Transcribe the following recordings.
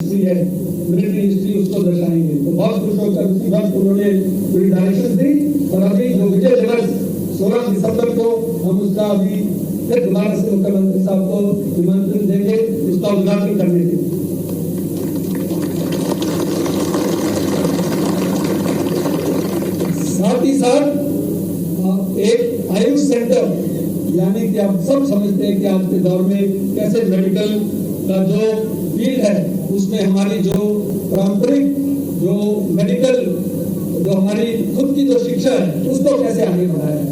History है, military history उसको दर्शाएंगे। तो बहुत खुश होकर उसी वक्त उन्होंने पूरी डायरेक्शन दी और अभी जो विजय दिवस 16 दिसंबर को हम उसका अभी फिर दोबारा से मुख्यमंत्री साहब को निमंत्रण देंगे उसका उद्घाटन करने के लिए। साथ ही साथ एक आयुष सेंटर, यानी कि आप सब समझते हैं कि आज के दौर में कैसे मेडिकल का जो फील्ड है उसमें हमारी जो पारंपरिक जो मेडिकल जो हमारी खुद की जो शिक्षा है उसको कैसे आगे बढ़ाया है।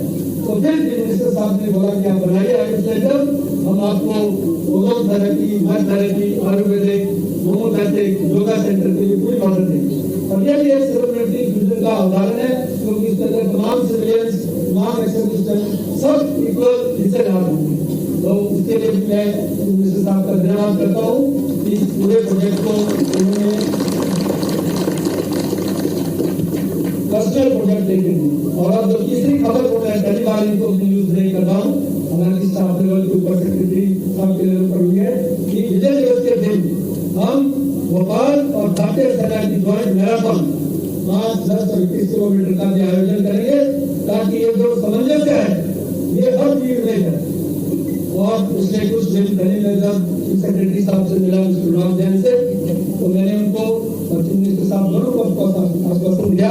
तो फिर मिनिस्टर साहब ने बोला कि आप बनाइए आयुष सेंटर, हम आपको ozone therapy, mud therapy, Ayurvedic, homeopathic, yoga centre के लिए पूरी मदद देंगे। और ये भी एक सेलिब्रिटी फ्यूजन का उदाहरण है, क्योंकि इसके अंदर तमाम सिविलियंस, तमाम एक्सर्विसमेन सब इक्वल हिस्सेदार होंगे। तो इसके लिए मैं मिनिस्टर साहब का धन्यवाद करता हूँ कि इस पूरे प्रोजेक्ट को उन्होंने पर्सनल प्रोजेक्ट देखेंगे। और अब जो तीसरी खबर को मैं पहली बार इनको न्यूज नहीं कर रहा हूँ, हमारे स्टाफ लेवल के ऊपर सेक्रेटरी साहब के लेवल पर हुई है कि विजय दिवस के दिन हम भोपाल और भारतीय सेना की ज्वाइंट मैराथन 5, 10 और 21 किलोमीटर का भी आयोजन करेंगे, ताकि ये जो सामंजस्य है ये हर फील्ड में है। और पिछले कुछ दिन पहले मैं जब सेक्रेटरी साहब से मिला मिस्टर राम जैन से, तो मैंने उनको और चीफ मिनिस्टर साहब दोनों को आश्वासन दिया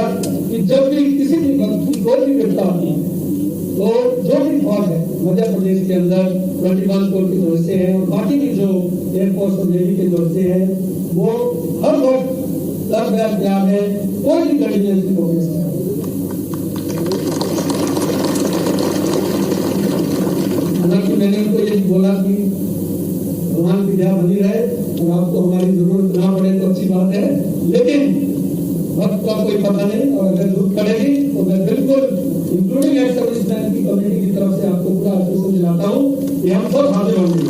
कि जब भी किसी भी वक्त की कोई भी विपदा आती है तो जो भी फौज है मध्य प्रदेश के अंदर 21 कोर की तरफ से है और बाकी की जो एयरफोर्स और नेवी की तरफ से है, वो हर वक्त तैयार है कोई भी कंटिजेंसी को फेस करने। हालांकि मैंने उनको ये बोला कि भगवान की दया बनी रहे और आपको हमारी जरूरत ना पड़े तो अच्छी बात है, लेकिन वक्त का कोई पता नहीं और अगर जरूरत पड़ेगी तो मैं बिल्कुल इंक्लूडिंग एक्स सर्विसमैन की कम्युनिटी की तरफ से आपको पूरा आश्वासन दिलाता हूँ कि हम सब हाजिर होंगे।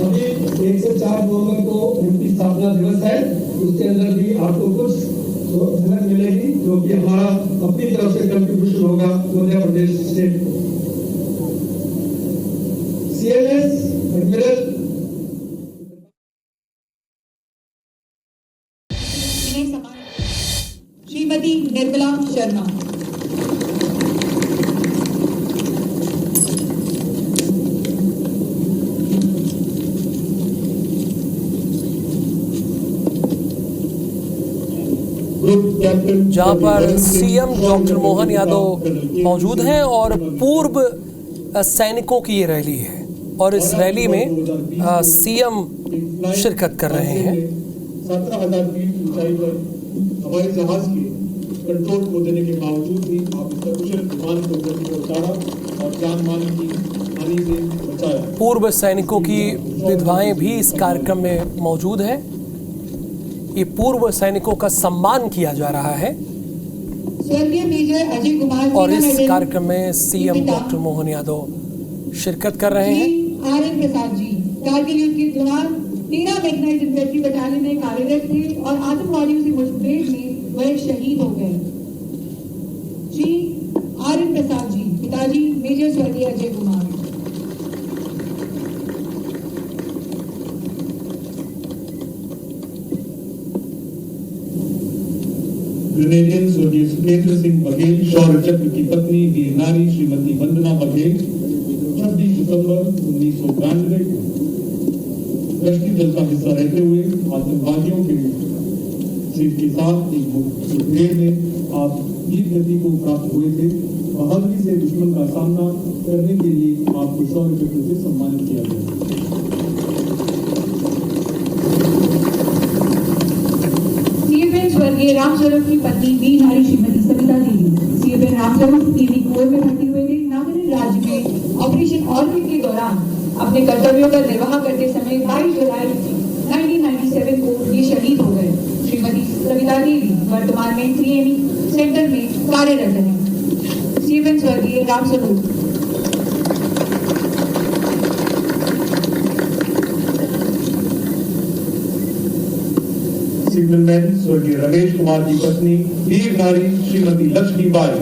अभी 1 से 4 नवंबर को एमपी स्थापना दिवस है, उसके अंदर भी आपको कुछ झलक मिलेगी जो कि हमारा अपनी तरफ से कंट्रीब्यूशन होगा मध्य प्रदेश स्टेट को। CNS admiral Shrimati Nirmala Sharma. जहां पर सीएम डॉक्टर मोहन यादव मौजूद हैं और पूर्व सैनिकों की ये रैली है और इस रैली में सीएम शिरकत कर रहे हैं। 17,000 फीट ऊंचाई पर हवाई जहाज के कंट्रोल को देने के बावजूद भी आप सकुशल विमान को गति को उतारा और जान मान की हानि से बचाया। पूर्व सैनिकों की विधवाएं भी इस कार्यक्रम में मौजूद हैं। ये पूर्व सैनिकों का सम्मान किया जा रहा है स्वर्गीय मेजर अजय कुमार और इस कार्यक्रम में सीएम डॉक्टर मोहन यादव शिरकत कर रहे हैं। आरएन प्रसाद जी कारगिल युद्ध के दौरान 13 मैग्नाइट इन्फेंट्री बटालियन में कार्यरत थे और आतंकवादियों से मुठभेड़ में वह शहीद हो गए। श्री आरएन प्रसाद जी पिताजी मेजर स्वर्गीय अजय कुमार। ग्रेनेडियन स्वर्गीय सुरेंद्र सिंह बघेल शौर्य चक्र की पत्नी वीर नारी श्रीमती वंदना बघेल 26 दिसंबर 1992 को गश्ती दल का हिस्सा रहते हुए आतंकवादियों के सिर के साथ एक मुठभेड़ में आप वीर गति को प्राप्त हुए थे। बहादुरी से दुश्मन का सामना करने के लिए आपको शौर्य चक्र से सम्मानित किया गया। स्वर्गीय रामस्वरूप की पत्नी वीर नारी Shrimati Savita Devi CM Ramswaroop navy core में भर्ती हुए थे। नागरिक राज्य में ऑपरेशन ऑर्बिट के दौरान अपने कर्तव्यों का निर्वाह करते समय 22 जुलाई 1997 को ये शहीद हो गए। श्रीमती सविता देवी वर्तमान में त्रिवेणी सेंटर में कार्यरत हैं। सीएम स्वर्गीय रामस्वरूप। स्वर्गीय रमेश कुमार की पत्नी वीर नारी श्रीमती लक्ष्मी बाई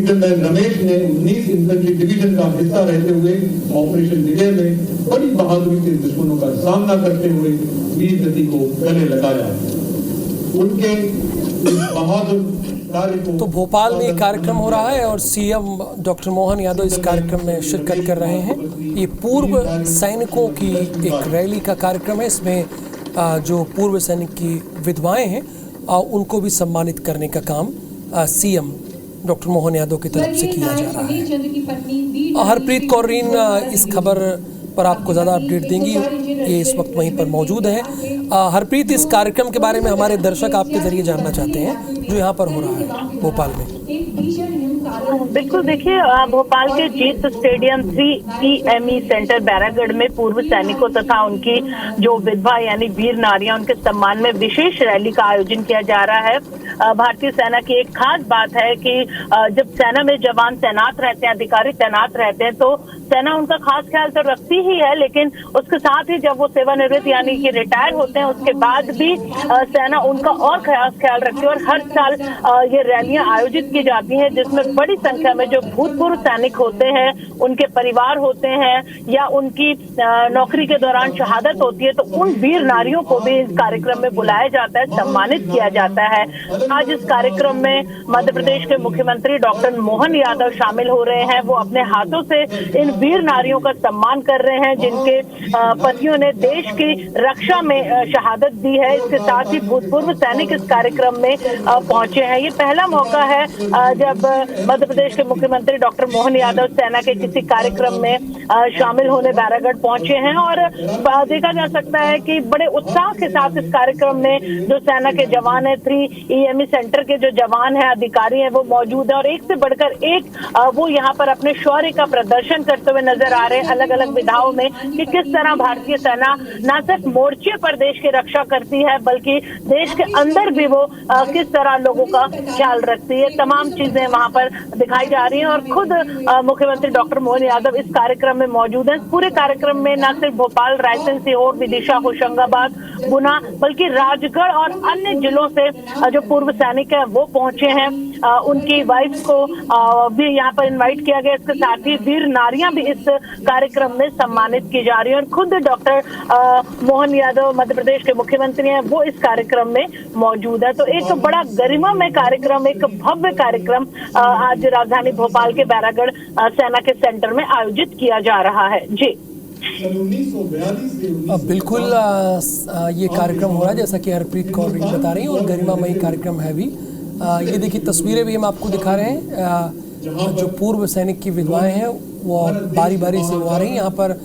लेफ्टिनेंट रमेश ने 19 इन्फेंट्री डिवीजन का हिस्सा रहते हुए ऑपरेशन विजय में बड़ी बहादुरी से दुश्मनों का सामना करते हुए वीर गति को गले लगाया। उनके इस बहादुर कार्य को तो भोपाल में ये कार्यक्रम हो रहा है और सीएम डॉक्टर मोहन यादव इस कार्यक्रम में शिरकत कर रहे हैं। ये पूर्व सैनिकों की एक रैली का कार्यक्रम है। इसमें जो पूर्व सैनिक की विधवाएं हैं उनको भी सम्मानित करने का काम सीएम डॉक्टर मोहन यादव की तरफ से किया जा रहा है। हरप्रीत कौर रीन इस खबर पर आपको ज़्यादा अपडेट देंगी, ये इस वक्त वहीं पर मौजूद है। हरप्रीत, इस कार्यक्रम के बारे में हमारे दर्शक आपके जरिए जानना चाहते हैं जो यहाँ पर हो रहा है भोपाल में। बिल्कुल, देखिए भोपाल के जीत स्टेडियम 3EME सेंटर बैरागढ़ में पूर्व सैनिकों तथा उनकी जो विधवा यानी वीर नारियां, उनके सम्मान में विशेष रैली का आयोजन किया जा रहा है। भारतीय सेना की एक खास बात है कि जब सेना में जवान तैनात रहते हैं, अधिकारी तैनात रहते हैं, तो सेना उनका खास ख्याल तो रखती ही है, लेकिन उसके साथ ही जब वो सेवानिवृत्त यानी कि रिटायर होते हैं उसके बाद भी सेना उनका और खास ख्याल रखती है। और हर साल ये रैलियां आयोजित की जाती हैं जिसमें बड़ी संख्या में जो भूतपूर्व सैनिक होते हैं, उनके परिवार होते हैं या उनकी नौकरी के दौरान शहादत होती है, तो उन वीर नारियों को भी इस कार्यक्रम में बुलाया जाता है, सम्मानित किया जाता है। आज इस कार्यक्रम में मध्य प्रदेश के मुख्यमंत्री डॉक्टर मोहन यादव शामिल हो रहे हैं। वो अपने हाथों से इन वीर नारियों का सम्मान कर रहे हैं जिनके पतियों ने देश की रक्षा में शहादत दी है। इसके साथ ही भूतपूर्व सैनिक इस कार्यक्रम में पहुंचे हैं। ये पहला मौका है जब मध्य प्रदेश के मुख्यमंत्री डॉक्टर मोहन यादव सेना के किसी कार्यक्रम में शामिल होने बैरागढ़ पहुंचे हैं और देखा जा सकता है कि बड़े उत्साह के साथ इस कार्यक्रम में जो सेना के जवान है, 3EME सेंटर के जो जवान है, अधिकारी हैं, वो मौजूद है और एक से बढ़कर एक वो यहाँ पर अपने शौर्य का प्रदर्शन करते हुए नजर आ रहे हैं अलग अलग विधाओं में कि किस तरह भारतीय सेना न सिर्फ मोर्चे पर देश की रक्षा करती है बल्कि देश के अंदर भी वो किस तरह लोगों का ख्याल रखती है। तमाम चीजें वहां पर दिखाई जा रही हैं और खुद मुख्यमंत्री डॉक्टर मोहन यादव इस कार्यक्रम में मौजूद हैं। पूरे कार्यक्रम में न सिर्फ भोपाल, रायसेन, सीहोर, विदिशा, होशंगाबाद, गुना बल्कि राजगढ़ और अन्य जिलों से जो पूर्व सैनिक है वो पहुंचे हैं। उनकी वाइफ को भी यहाँ पर इनवाइट किया गया। इसके साथ ही वीर नारियां भी इस कार्यक्रम में सम्मानित की जा रही है और खुद डॉक्टर मोहन यादव मध्य प्रदेश के मुख्यमंत्री हैं, वो इस कार्यक्रम में मौजूद है। तो एक बड़ा गरिमामय कार्यक्रम, एक भव्य कार्यक्रम आज राजधानी भोपाल के बैरागढ़ सेना के सेंटर में आयोजित किया जा रहा है। जी बिल्कुल, ये कार्यक्रम हो रहा है जैसा कि हरप्रीत कौर बता रही हैं और गरिमामयी कार्यक्रम है भी। ये देखिए तस्वीरें भी हम आपको दिखा रहे हैं। जो पूर्व सैनिक की विधवाएं हैं वो बारी बारी से वो आ रही हैं। यहाँ पर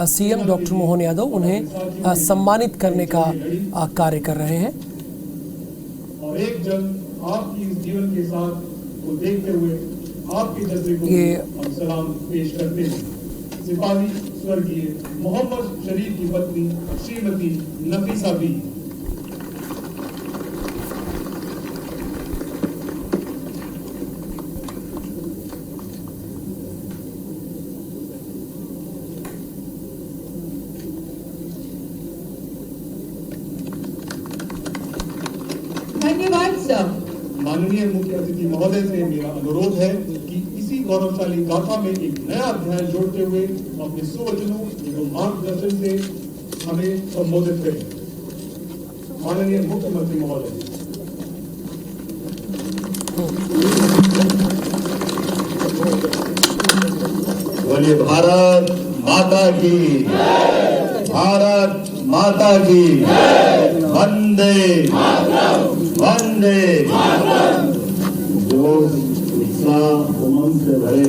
सीएम डॉक्टर मोहन यादव उन्हें सम्मानित करने का कार्य कर रहे हैं। और एक जन आपकी जीवन के साथ को देखते हुए आपके जज्बे को हम सलाम पेश करते हैं। सिपाही स्वर्गीय मोहम्मद शरीफ की पत्नी श्रीमती नफीसा बी। धन्यवाद सर। माननीय मुख्य अतिथि महोदय से मेरा अनुरोध है कि इसी गौरवशाली गाथा में एक नया अध्याय जोड़ते हुए अपने सुवचनों एवं मार्गदर्शन से हमें संबोधित करें। माननीय मुख्यमंत्री महोदय। बोलिए भारत माता की, भारत माता की, वंदे वंदे। जो उत्साह उमंग से भरे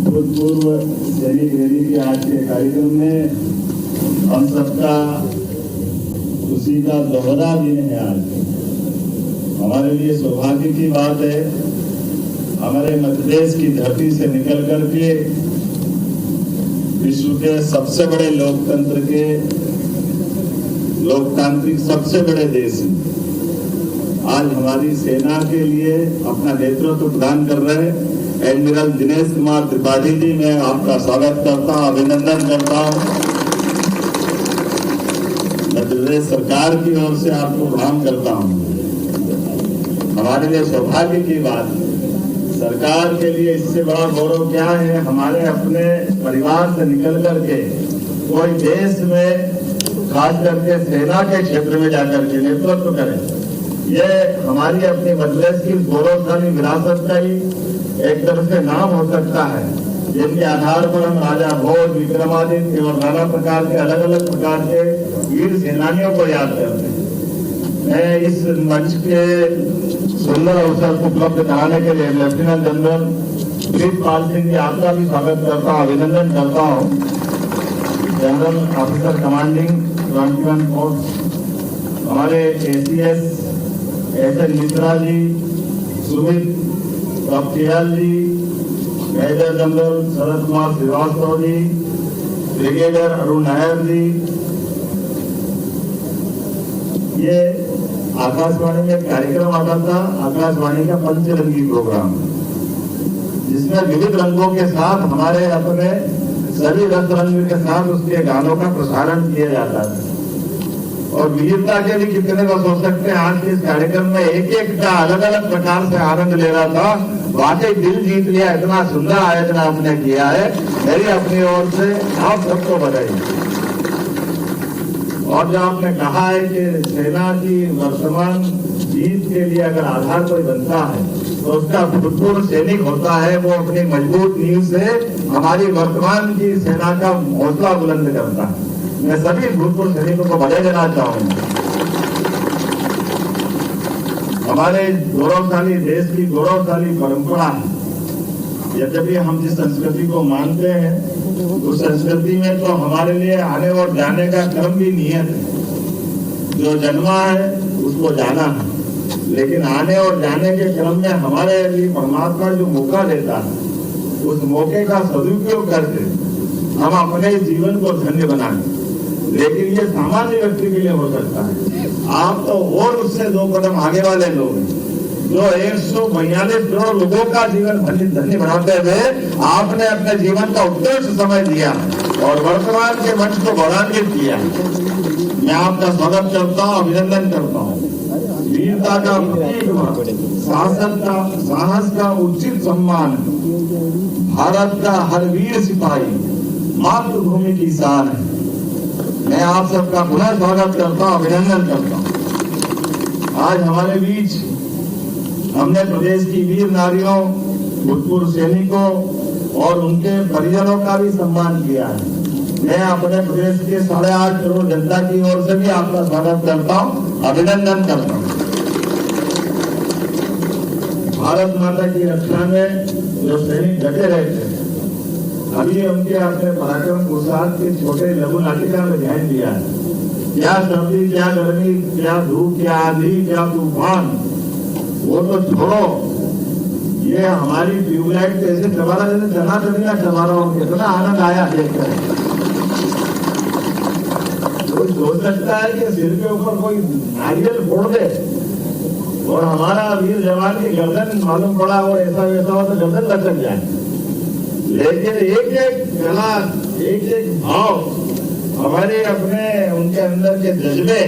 भूतपूर्व सैनिक रैली के आज के कार्यक्रम में हम सबका खुशी का दोहरा दिन है। आज हमारे लिए सौभाग्य की बात है, हमारे मध्य प्रदेश की धरती से निकल करके विश्व के सबसे बड़े लोकतंत्र के लोकतांत्रिक सबसे बड़े देश आज हमारी सेना के लिए अपना नेतृत्व प्रदान कर रहे हैं एडमिरल दिनेश कुमार त्रिपाठी जी। मैं आपका स्वागत करता हूं, अभिनंदन करता हूं। मध्य प्रदेश सरकार की ओर से आपको प्रणाम करता हूं। हमारे लिए सौभाग्य की बात है सरकार के लिए इससे बड़ा गौरव क्या है, हमारे अपने परिवार से निकल करके कोई देश में खास करके सेना के क्षेत्र में जाकर के नेतृत्व करे। ये हमारी अपनी मजलिस की गौरवशाली विरासत का ही एक तरह से नाम हो सकता है, जिनके आधार पर हम राजा भोज, विक्रमादित्य और नाना प्रकार के अलग अलग प्रकार के वीर सेनानियों को याद करते हैं। मैं इस मंच के सुंदर अवसर को उपलब्ध कराने के लिए लेफ्टिनेंट जनरल प्रीतपाल सिंह जी आपका भी स्वागत करता हूँ, अभिनंदन करता हूँ। जनरल ऑफिसर कमांडिंग 21 फोर्स हमारे ACS एस.एन. मिश्रा जी, सुमित कप्तियाल जी, major general Sharad Kumar Srivastava ji, brigadier Arun Nair जी। ये आकाशवाणी में कार्यक्रम आता था, आकाशवाणी का पंचरंगी प्रोग्राम, जिसमें विविध रंगों के साथ हमारे अपने सभी रंग के साथ उसके गानों का प्रसारण किया जाता था। और वीरता के भी कितने का सोच सकते हैं, आज के इस कार्यक्रम में एक एक का अलग अलग प्रकार से आनंद ले रहा था। वाकई दिल जीत लिया, इतना सुंदर आयोजन आपने किया है। मेरी अपनी ओर से आप सबको बधाई। और जो आपने कहा है कि सेना की वर्तमान जीत के लिए अगर आधार कोई बनता है तो उसका भूतपूर्व सैनिक होता है। वो अपनी मजबूत नींव से हमारी वर्तमान की सेना का हौसला बुलंद करता है। मैं सभी भूतपूर्व सैनिकों को बधाई देना चाहूंगा। हमारे गौरवशाली देश की गौरवशाली परंपरा है। यद्यपि हम जिस संस्कृति को मानते हैं उस संस्कृति में तो हमारे लिए आने और जाने का क्रम भी नियत है। जो जन्मा है उसको जाना है, लेकिन आने और जाने के क्रम में हमारे लिए परमात्मा जो मौका देता है उस मौके का सदुपयोग करके हम अपने जीवन को धन्य बनाएं। लेकिन ये सामान्य व्यक्ति के लिए हो सकता है। आप तो और उससे 2 कदम आगे वाले लोग हैं, जो 142 करोड़ लोगों का जीवन धन्य बनाते हुए आपने अपने जीवन का उत्कृष्ट समय दिया और वर्तमान के मंच को गौरवान्वित किया। मैं आपका स्वागत करता हूँ, अभिनंदन करता हूँ। वीरता का प्रतीक, साहस का उचित सम्मान, भारत का हर वीर सिपाही मातृभूमि की शान है। मैं आप सबका पुनः स्वागत करता हूँ, अभिनंदन करता हूँ। आज हमारे बीच हमने प्रदेश की वीर नारियों, भूतपूर्व सैनिकों और उनके परिजनों का भी सम्मान किया है। मैं अपने प्रदेश के 8.5 करोड़ जनता की ओर से भी आपका स्वागत करता हूँ, अभिनंदन करता हूँ। भारत माता की रक्षा में जो सैनिक डटे रहते हैं, अभी उनके अपने पराक्रम पुरुषार्थ के छोटे लघु नाटिका में ध्यान दिया है। क्या सर्दी, क्या गर्मी, क्या धूप, क्या आंधी, क्या तूफान, वो तो छोड़ो, ये हमारी ट्यूबलाइट कैसे चला रहा है, जना चला चला रहा हूँ। कितना आनंद आया देखकर। कोई सोच सकता है कि सिर के ऊपर कोई नारियल फोड़ दे और हमारा वीर जवान की गर्दन मालूम पड़ा और ऐसा वैसा हो तो गर्दन लचक जाए। लेकिन एक एक कला, एक एक भाव, हमारे अपने उनके अंदर के जज्बे,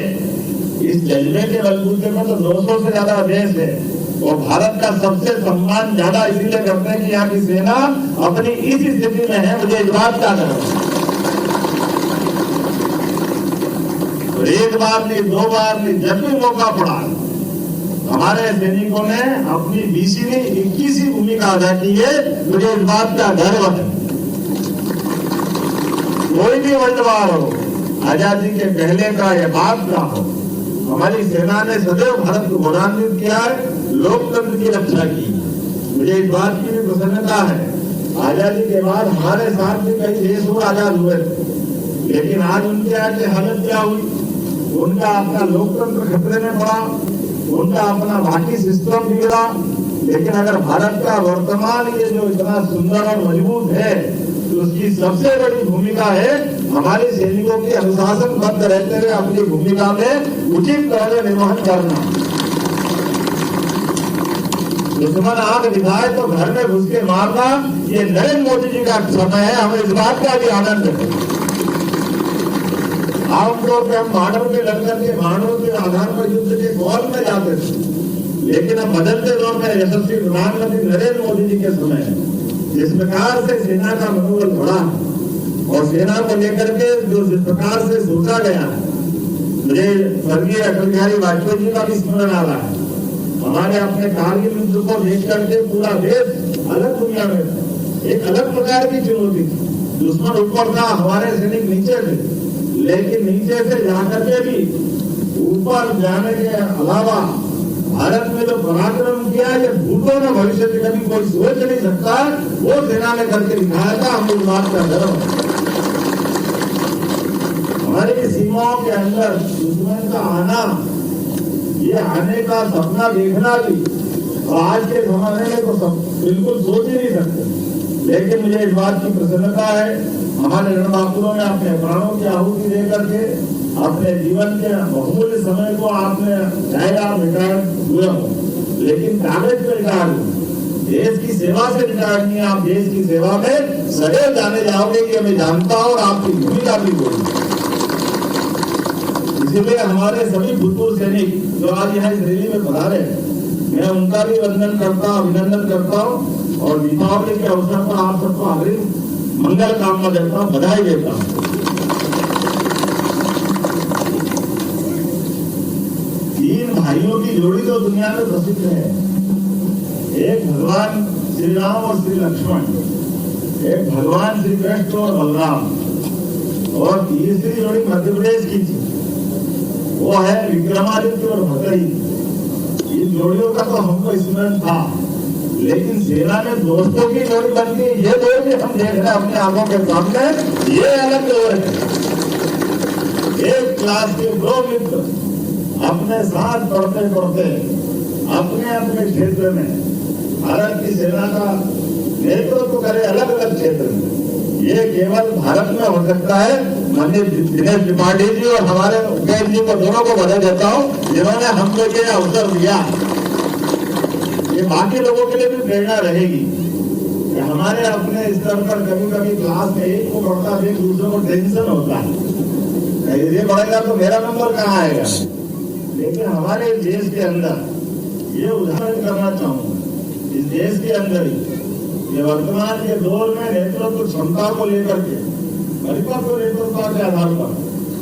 इस जज्बे के बलबूते पर तो 200 से ज्यादा देश है और भारत का सबसे सम्मान ज्यादा इसीलिए करते हैं कि यहाँ की सेना अपनी इस स्थिति में है। मुझे इस बात का डर है। एक बार नहीं, 2 बार नहीं, जब भी मौका पड़ा हमारे सैनिकों ने अपनी 20वीं 21वीं भूमिका अदा की है। मुझे इस बात का गर्व है। कोई भी वर्ल्ड हो, आजादी के पहले का या बाद का हो, हमारी सेना ने सदैव भारत को गौरवान्वित किया है, लोकतंत्र की रक्षा की। मुझे इस बात की भी प्रसन्नता है, आजादी के बाद हमारे साथ भी कई देश और आजाद हुए थे, लेकिन आज उनके आगे हालत क्या हुई? उनका अपना लोकतंत्र खतरे में पड़ा, उनका अपना बाकी सिस्टम बिगड़ा। लेकिन अगर भारत का वर्तमान ये जो इतना सुंदर और मजबूत है तो उसकी सबसे बड़ी भूमिका है हमारे सैनिकों की अनुशासनबद्ध रहते हुए अपनी भूमिका में उचित तरह से निर्वहन करना। दुश्मन आग दिखाए तो घर में घुस के मारना, ये नरेंद्र मोदी जी का समय है। हमें इस बात का भी आनंद है। आमतौर पर हम बॉर्डर पे लड़कर के बाणों के आधार पर युद्ध के कौल में जाते थे, लेकिन अब बदलते दौर में यशस्वी प्रधानमंत्री नरेंद्र मोदी जी के समय जिस प्रकार से सेना का मनोबल बढ़ा और सेना को लेकर के जो जिस प्रकार से सोचा गया, मुझे स्वर्गीय अटल बिहारी वाजपेयी जी का भी स्मरण आ रहा है। हमारे अपने कारगिल युद्ध को देख करके पूरा देश अलग दुनिया में था, एक अलग प्रकार की चुनौती थी। दुश्मन ऊपर था, हमारे सैनिक नीचे थे, लेकिन नीचे से जाकर के भी ऊपर जाने के अलावा भारत में जो पराक्रम किया, ये भूतों में भविष्य में कभी कोई सोच नहीं सकता, वो सेना ने करके दिखाया था। हम इस बात का गर्व है। हमारी सीमाओं के अंदर दुश्मन का आना, ये आने का सपना देखना भी और आज के जमाने में तो सब बिल्कुल सोच ही नहीं सकते। लेकिन मुझे इस बात की प्रसन्नता है, हमारे रणबांकुरों ने अपने प्राणों की आहुति दे करके अपने जीवन के बहुमूल्य समय को आपने चाहे आप रिटायर हुए हो, लेकिन कागज पर रिटायर हुए, देश की सेवा से रिटायर नहीं, आप देश की सेवा में सदैव जाने जाओगे कि मैं जानता हूं और आपकी भूमिका भी होगी। इसीलिए हमारे सभी भूतपूर्व सैनिक जो आज यहाँ इस रैली में पधारे हैं, मैं उनका भी अभिनंदन करता हूँ और दीपावली के अवसर पर आप सबको अग्रिम मंगल कामना देता हूँ, बधाई देता हूँ। तीन भाइयों की जोड़ी तो दुनिया में प्रसिद्ध है, एक भगवान श्री राम और श्री लक्ष्मण, एक भगवान श्री कृष्ण और बलराम, और तीसरी जोड़ी मध्य प्रदेश की थी, वो है विक्रमादित्य और भतरी। इन जोड़ियों का तो हमको स्मरण था, लेकिन सेना में दोस्तों की जोड़ी बनती, ये दौर भी हम देख रहे हैं अपनी आंखों के सामने, ये अलग दौर है। एक क्लास के दो मित्र अपने साथ पढ़ते पढ़ते अपने अपने क्षेत्र में भारत की सेना का नेतृत्व करे अलग अलग क्षेत्र में। ये केवल भारत में हो सकता है। माननीय दिनेश त्रिपाठी जी और हमारे उपेश जी को दोनों को बधाई देता हूँ, जिन्होंने हमको ये अवसर दिया। ये बाकी लोगों के लिए भी प्रेरणा रहेगी कि हमारे अपने स्तर पर कभी कभी क्लास में एक को पढ़ता है, दूसरे को टेंशन होता है, ये पढ़ेगा तो मेरा नंबर कहाँ आएगा। लेकिन हमारे देश के अंदर ये उदाहरण करना चाहूंगा, इस देश के अंदर ही ये वर्तमान के दौर में नेतृत्व क्षमता को लेकर के परिपक्व नेतृत्व के आधार पर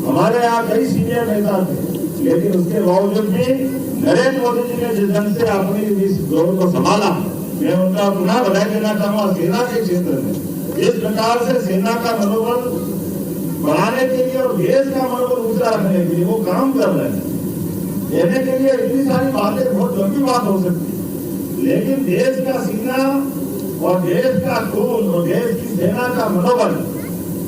हमारे यहाँ कई सीनियर नेता थे, लेकिन उसके बावजूद भी नरेंद्र मोदी जी ने जिस ढंग से अपनी इस दौर को संभाला, मैं उनका पुनः बधाई देना चाहूंगा। सेना के क्षेत्र में इस प्रकार से सेना का मनोबल बढ़ाने के लिए और देश का मनोबल ऊंचा रखने के लिए वो काम कर रहे हैं। देने के लिए इतनी सारी बातें बहुत लंबी बात हो सकती है, लेकिन देश का सीना और देश का खून और देश की सेना का मनोबल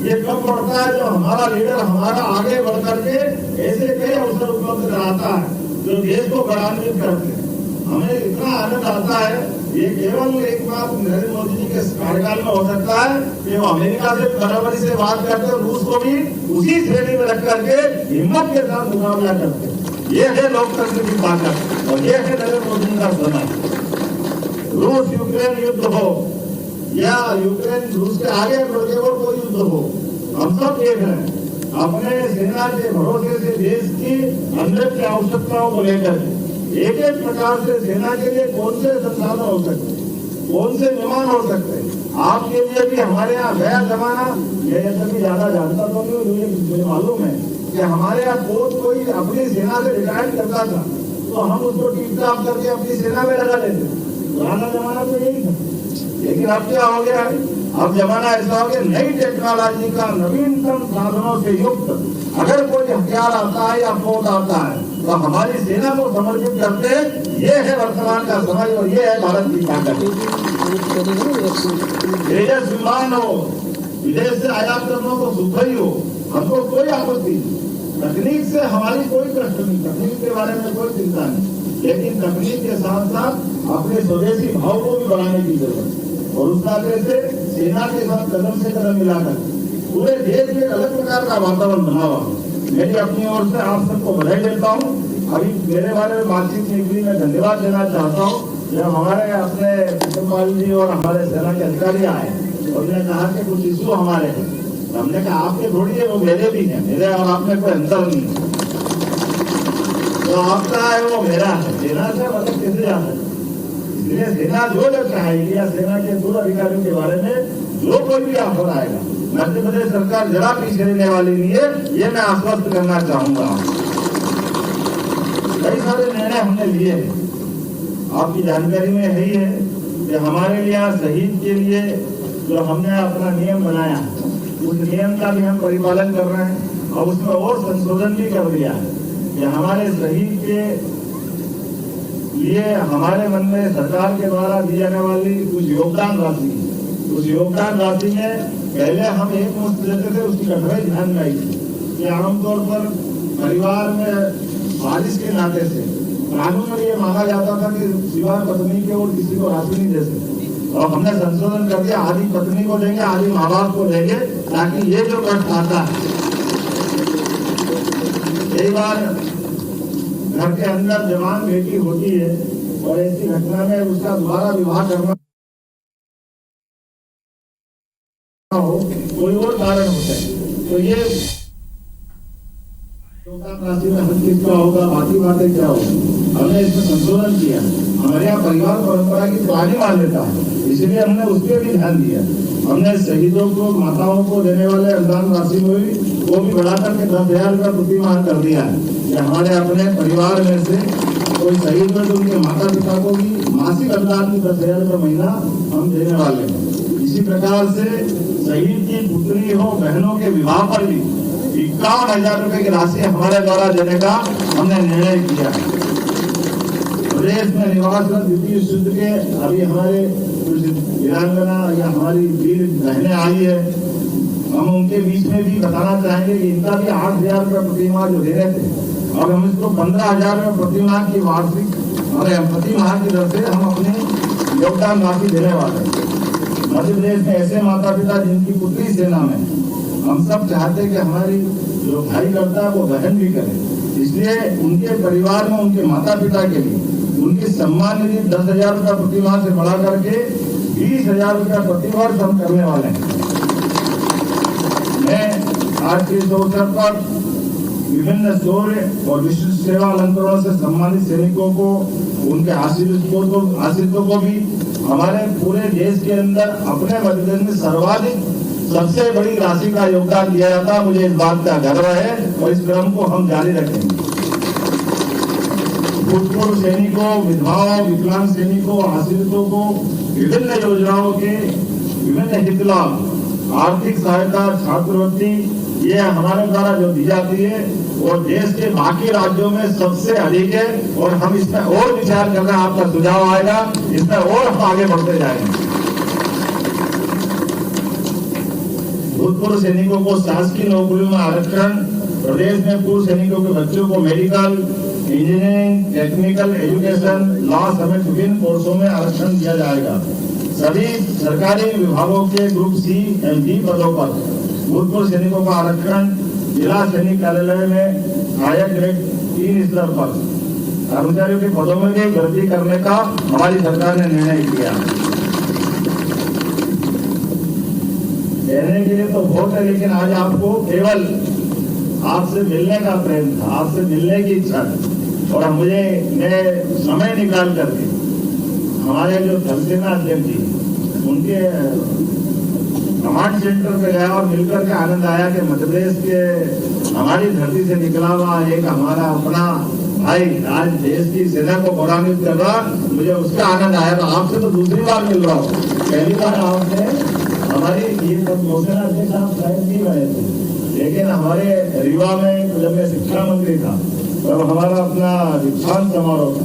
ये कब बढ़ता है, जो हमारा लीडर हमारा आगे बढ़ करके ऐसे कई अवसर उपलब्ध कराता है जो देश को गौरवान्वित करते हैं। हमें इतना आनंद आता है, ये केवल एक बात नरेंद्र मोदी जी के कार्यकाल में हो सकता है कि वो अमेरिका से बराबरी से बात करते और रूस को भी उसी श्रेणी में रख करके हिम्मत के साथ मुकाबला करते। ये है लोकतंत्र की ताकत और ये है नरेंद्र मोदी का समय। रूस यूक्रेन युद्ध हो या यूक्रेन रूस के आगे बढ़ के और कोई युद्ध हो, हम सब देख रहे हैं अपने सेना के भरोसे से देश की अंदर की आवश्यकताओं को लेकर एक एक प्रकार से सेना के लिए कौन से संसाधन हो सकते, कौन से विमान हो सकते। आपके लिए भी हमारे यहाँ गया जमाना, मैं कभी ज्यादा जानता तो नहीं, मुझे मालूम है कि हमारे यहाँ कोई अपनी सेना से रिटायर करता था तो हम उसको टिप टाप करके अपनी सेना में लगा लेते। पुराना जमाना तो यही था, लेकिन अब क्या हो गया है, अब जमाना ऐसा हो गया नई टेक्नोलॉजी का नवीनतम साधनों से युक्त अगर कोई हथियार आता है या पोत आता है तो हमारी सेना को समर्पित करते। ये है वर्तमान का समय और ये है भारत की ताकत। तेजस विमान हो, विदेश से आयात करना तो सुख ही हो, हमको कोई आपत्ति नहीं। तकनीक से हमारी कोई कष्ट नहीं, तकनीक के बारे में कोई चिंता नहीं, लेकिन तकनीक के साथ साथ अपने स्वदेशी भाव को भी बढ़ाने की जरूरत है। और उस तरह से सेना के साथ कदम से कदम मिलाकर पूरे देश में अलग प्रकार का वातावरण बना हुआ। मेरी अपनी ओर से आप सबको बधाई देता हूँ। अभी मेरे बारे में बातचीत के लिए मैं धन्यवाद देना चाहता हूँ। जब हमारे अपने कुटुम्बाल जी और हमारे सेना के अधिकारी आए और उन्होंने कहा कि कुछ इशू हमारे हैं, हमने कहा आपके थोड़ी है, वो मेरे भी हैं, मेरे और आप में कोई अंतर नहीं है। जो आपका है वो मेरा है। सेना से मतलब कैसे जा सकते, इसलिए सेना जो जब चाहेगी या सेना के दूर अधिकारियों के बारे में जो कोई भी ऑफर आएगा, मध्य प्रदेश सरकार जरा पीछे रहने वाली नहीं है, ये मैं आश्वस्त करना चाहूंगा। कई सारे निर्णय हमने लिए, आपकी जानकारी में है ही है कि हमारे लिए शहीद के लिए जो हमने अपना नियम बनाया, उस नियम का भी हम परिपालन कर रहे हैं और उसमें और संशोधन भी कर दिया है कि हमारे शहीद के लिए हमारे मन में सरकार के द्वारा दी जाने वाली कुछ योगदान राशि, उस योगदान राशि में पहले हम एक मुश्त देते थे, उसकी कठोर ध्यान में आई थी कि आमतौर पर परिवार में बारिश के नाते से कानून में ये मांगा जाता था कि सिवाय पत्नी के और किसी को राशि नहीं दे सकते, और हमने संशोधन कर दिया, आधी पत्नी को देंगे, आधी माँ बाप को देंगे, ताकि ये जो कष्ट आता है, कई बार घर के अंदर जवान बेटी होती है और ऐसी घटना में उसका दोबारा विवाह करना हो, कोई और कारण होता है, तो ये राशि में हर चीज का होगा, बाकी बातें क्या होगी, हमने इसमें संशोधन किया। हमारे यहाँ परिवार परंपरा की पुरानी मान्यता है, इसलिए हमने उस पर भी ध्यान दिया। हमने शहीदों को, माताओं को देने वाले अनुदान राशि में भी वो भी बढ़ाकर के 10,000 रुपये प्रति माह कर दिया है कि हमारे अपने परिवार में से कोई शहीद में तो उनके माता पिता को भी मासिक अनुदान भी 10,000 रुपये महीना हम देने वाले हैं। इसी प्रकार से शहीद की पुत्री हो, बहनों के विवाह पर भी 51,000 रुपए की राशि हमारे द्वारा देने का हमने निर्णय किया है। प्रदेश में निवासरत द्वितीय युद्ध के अभी हमारे वीरांगना या हमारी वीर बहनें आई है, हम उनके बीच में भी बताना चाहेंगे कि इनका भी 8,000 रुपये प्रति माह जो दे रहे थे, और हम इसको 15,000 रुपये प्रति माह की वार्षिक प्रति माह की दर से हम अपने योगदान राशि देने वाले हैं। मध्य प्रदेश में ऐसे माता पिता जिनकी पुत्री सेना में, हम सब चाहते हैं कि हमारी जो भाई करता है वो बहन भी करे, इसलिए उनके परिवार में उनके माता पिता के लिए उनकी सम्मान निधि 10,000 रुपये प्रति माह से बढ़ा करके 20,000 रुपये प्रति वर्ष हम करने वाले हैं। मैं आज के इस अवसर पर विभिन्न शौर्य और विशिष्ट सेवा अलंकरणों से सम्मानित सैनिकों को, उनके आश्रितों को भी हमारे पूरे देश के अंदर अपने मध्य प्रदेश में सर्वाधिक सबसे बड़ी राशि का योगदान दिया जाता है, मुझे इस बात का गर्व है और इस क्रम को हम जारी रखेंगे। भूतपूर्व सैनिकों, विधवाओं, विकलांग सैनिकों, आश्रितों को विभिन्न योजनाओं के विभिन्न हित लाभ, आर्थिक सहायता, छात्रवृत्ति, ये हमारे द्वारा जो दी जाती है वो देश के बाकी राज्यों में सबसे अधिक है, और हम इसमें और विचार करना, आपका सुझाव आएगा, इसमें और हम आगे बढ़ते जाएंगे। भूतपूर्व सैनिकों को शासकीय नौकरियों में आरक्षण, प्रदेश में पूर्व सैनिकों के बच्चों को medical, engineering, technical education, law समेत विभिन्न कोर्सों में आरक्षण दिया जाएगा। सभी सरकारी विभागों के ग्रुप सी एवं डी पदों पर भूतपूर्व सैनिकों का आरक्षण, जिला सैनिक कार्यालय में सहायक ग्रेड 3 स्तर पर कर्मचारियों के पदों में भी भर्ती करने का हमारी सरकार ने निर्णय किया। कहने के लिए तो बहुत है, लेकिन आज आपको केवल आपसे मिलने का प्रेम था, आपसे मिलने की इच्छा थी, और मैं समय निकाल करके हमारे जो थल सेना अध्यक्ष जी उनके कमांड सेंटर पे गया और मिलकर के आनंद आया कि मध्य प्रदेश के हमारी धरती से निकला हुआ एक हमारा अपना भाई आज देश की सेना को गौरवान्वित कर रहा, मुझे उसका आनंद आया। तो आपसे तो दूसरी बार मिल रहा हूँ, पहली बार आपने हमारी नौसेना अध्यक्ष आप शायद नहीं बने थे, लेकिन हमारे रीवा में जब मैं शिक्षा मंत्री था तब हमारा अपना दीक्षांत समारोह था,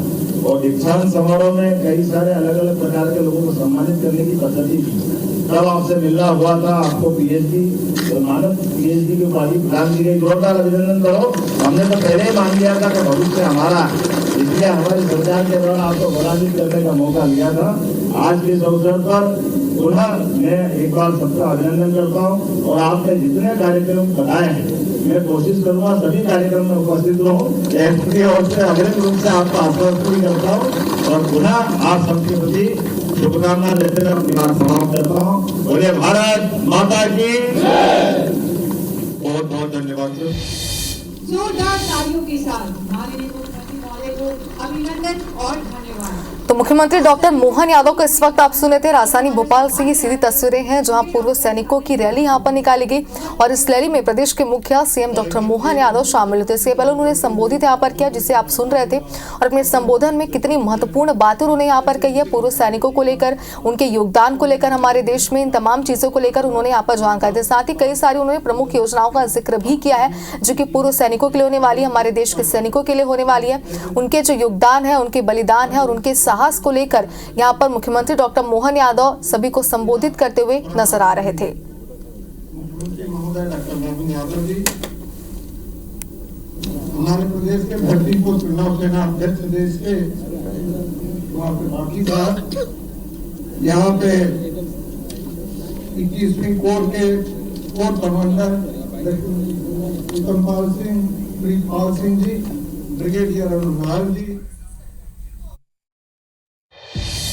और दीक्षांत समारोह में कई सारे अलग अलग प्रकार के लोगों को सम्मानित करने की पद्धति थी। तब आपसे मिलना हुआ था, आपको पीएचडी तो मानव पीएचडी की उपाधि प्रदान की गई, जोरदार अभिनंदन करो। हमने तो पहले ही मान लिया था कि भविष्य हमारा, इसलिए हमारी सरकार के द्वारा आपको गौरवान्वित करने का मौका लिया था। आज के इस अवसर पर पुनः मैं एक बार सबका अभिनंदन करता हूँ, और आपने जितने कार्यक्रम बताए हैं मैं कोशिश करूंगा सभी कार्यक्रम में उपस्थित रहूं, एसपी और से अग्रिम रूप से आपका आश्वासन भी करता हूँ, और पुनः आप सबके प्रति शुभकामना देते हुए अपनी बात समाप्त करता हूँ। बोले भारत माता की बहुत बहुत धन्यवाद सर। जोरदार तालियों के साथ माननीय मुख्यमंत्री महोदय को अभिनंदन और धन्यवाद। तो मुख्यमंत्री डॉक्टर मोहन यादव को इस वक्त आप सुने थे राजधानी भोपाल से ही सीधी तस्वीरें हैं जहां पूर्व सैनिकों की रैली यहां पर निकाली गई और इस रैली में प्रदेश के मुखिया सीएम डॉक्टर मोहन यादव शामिल थे। इसके पहले उन्होंने संबोधित यहां पर किया जिसे आप सुन रहे थे और अपने संबोधन में कितनी महत्वपूर्ण बातें उन्होंने यहाँ पर कही है पूर्व सैनिकों को लेकर, उनके योगदान को लेकर, हमारे देश में इन तमाम चीजों को लेकर उन्होंने यहाँ पर जानकारी दी। साथ ही कई सारी उन्होंने प्रमुख योजनाओं का जिक्र भी किया है जो कि पूर्व सैनिकों के लिए होने वाली है, हमारे देश के सैनिकों के लिए होने वाली है। उनके जो योगदान है, उनके बलिदान है और उनके साहस को लेकर यहाँ पर मुख्यमंत्री डॉक्टर मोहन यादव सभी को संबोधित करते हुए नजर आ रहे थे। मुख्यमंत्री महोदय डॉक्टर मोहन यादव जी, हमारे प्रदेश के धरतीपुत्र नौसेना अध्यक्ष देश के वहाँ पे बाकी था, यहाँ पे 21वीं कोर के core commander उत्तमपाल Singh, Pritpal Singh ji, brigadier Arun Lal ji,